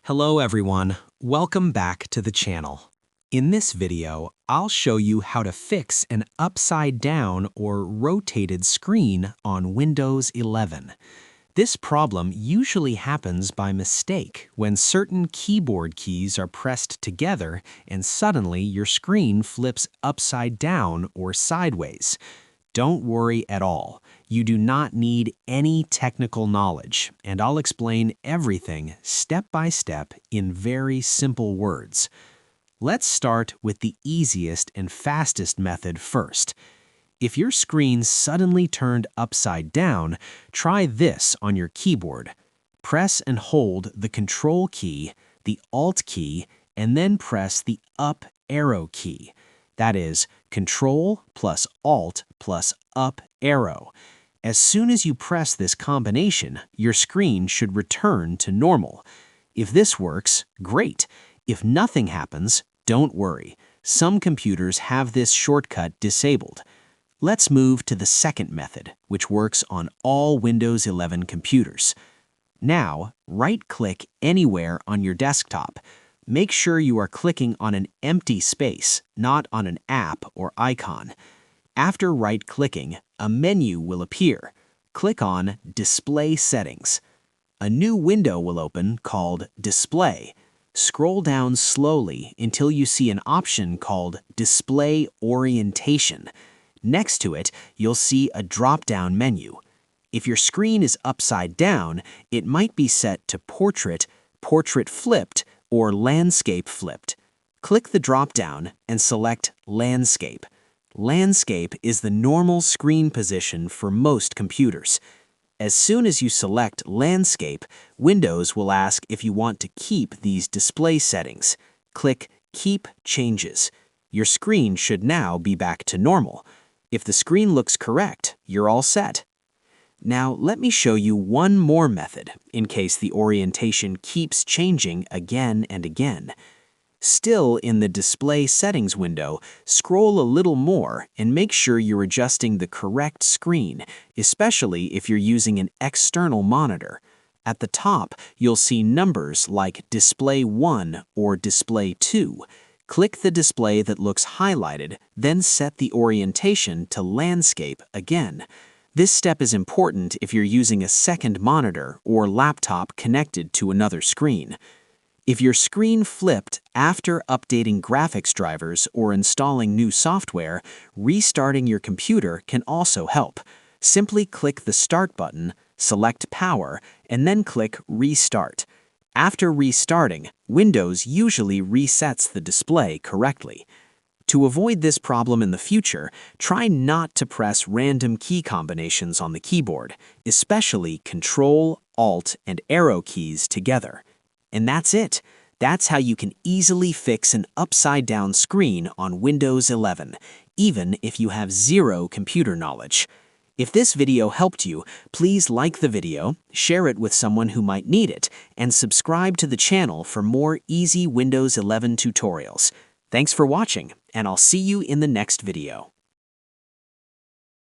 Hello everyone, welcome back to the channel. In this video, I'll show you how to fix an upside down or rotated screen on Windows 11. This problem usually happens by mistake when certain keyboard keys are pressed together and suddenly your screen flips upside down or sideways. Don't worry at all. You do not need any technical knowledge, and I'll explain everything step by step in very simple words. Let's start with the easiest and fastest method first. If your screen suddenly turned upside down, try this on your keyboard. Press and hold the Control key, the Alt key, and then press the up arrow key. That is, Control plus Alt plus up arrow. As soon as you press this combination, your screen should return to normal. If this works, great. If nothing happens, don't worry. Some computers have this shortcut disabled. Let's move to the second method, which works on all Windows 11 computers. Now, right-click anywhere on your desktop. Make sure you are clicking on an empty space, not on an app or icon. After right-clicking, a menu will appear. Click on Display Settings. A new window will open called Display. Scroll down slowly until you see an option called Display Orientation. Next to it, you'll see a drop-down menu. If your screen is upside down, it might be set to Portrait, Portrait Flipped, or Landscape Flipped. Click the drop-down and select Landscape. Landscape is the normal screen position for most computers. As soon as you select Landscape, Windows will ask if you want to keep these display settings. Click Keep Changes. Your screen should now be back to normal. If the screen looks correct, you're all set. Now let me show you one more method in case the orientation keeps changing again and again. Still in the Display Settings window, scroll a little more and make sure you're adjusting the correct screen, especially if you're using an external monitor. At the top, you'll see numbers like Display 1 or Display 2. Click the display that looks highlighted, then set the orientation to Landscape again. This step is important if you're using a second monitor or laptop connected to another screen. If your screen flipped after updating graphics drivers or installing new software, restarting your computer can also help. Simply click the Start button, select Power, and then click Restart. After restarting, Windows usually resets the display correctly. To avoid this problem in the future, try not to press random key combinations on the keyboard, especially Control, Alt, and arrow keys together. And that's it. That's how you can easily fix an upside-down screen on Windows 11, even if you have zero computer knowledge. If this video helped you, please like the video, share it with someone who might need it, and subscribe to the channel for more easy Windows 11 tutorials. Thanks for watching, and I'll see you in the next video.